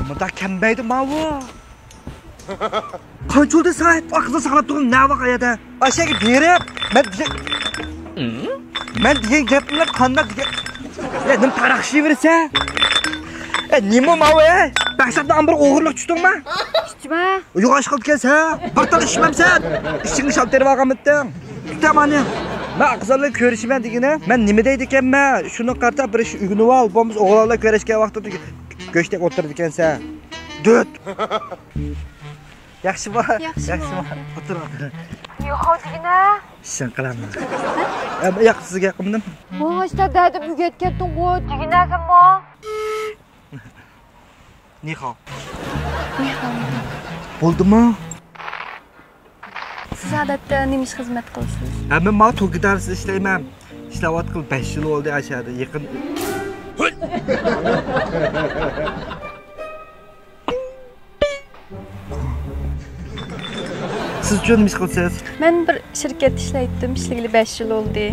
Mıda kembeydi mavu. Qancha saat aqlni saqlab turgan nava qayerda? Aşağı berib, men degan gaplar qanday degan. Nim taraqshi bersa? Nima mavu? Baxsatdan bir o'g'irlik tushdingmi? Tushma. Yo'q ash qilib kelsa, bir tal ishmamsan. Ishingni shalt terib olganmidding. Tutamani. Men aqzallar ko'rishiman degani, men nima deydi ekanman? Shuni qartab bir ish uyg'unib ol, bo'lmasa o'g'lonlar ko'rishgan vaqtda go'shtdek o'tirdi ekansan. Döt. Yaxshi bor. O'tir. Yo'q, degina. Sen qilaman. Yo'q, sizga qildim. Bo'shda dadi buget ketding, qo'y. Degina kimmo? Nihao. Bo'ldimi? Siz odatda nima ish xizmat qilasiz? Men ma to'gidarsida ishlayman. Ishlayotgan 5 yil bo'ldi ashada, yaqin. Siz uchun nima ish qilasiz? Men bir shirkatda ishlaydim, ishligili 5 yil bo'ldi.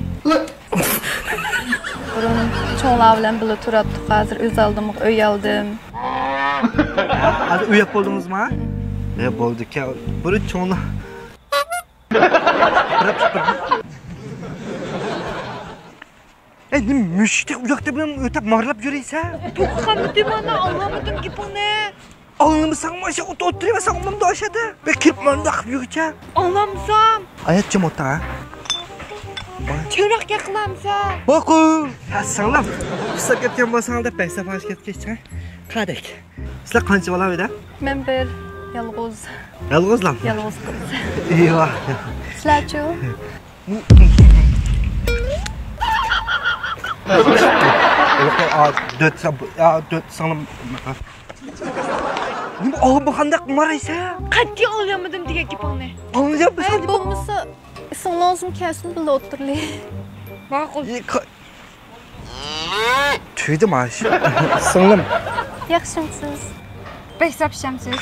Burun cho'nglar bilan birga turibdik. Hozir o'z oldim, uy oldim. Hozir uy bo'ldingizmi? Bo'ldi-ku. Bir cho'nglar. Nima mushukdek u yoqda bilan o'tib marlab yuraysan? To'xtamadim ana, anlamadim gapingni. Anlamasan mı aşağı oturuyorsan ondan da aşağıda. Ben kirpmanı da akıp yürüyeceğim. Anlamasam. Ayatacağım otta ha. Çörak yakılamsan. Bakın. Ya sağlam. Kısa ketken basan da pek sefer geçeceksin. Kadek. Sizler kaçı var öyle? Ben bir yalğız. Yalğız lan. Yalğız kız. Eyvah. Sizler ço? Dört sağlam. Nima olib qanday qilmaraysa? Qat'iy olamadim degan gapingni. Olmayapman. Hadi bo'lmasa, sen lozim kelsin birga o'tirlik. Ma'qul. Tuydi mash. Singlim. Yaxshimisiz? Hisobshamsiz.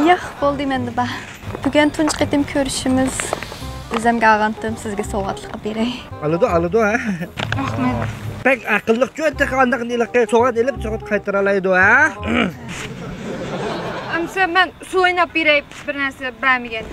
Yo'q, bo'ldi menda ba. Bugun tunji qatim ko'rishimiz. O'zim garantim sizga sovg'at qilib beray. Alado ha. Rahmat. Pek aqlli jo'nta qanday qilib sovg'at elib sovg'at qaytara oladi ha. Amsa men suv o'ynab beray bir narsa bilmagan.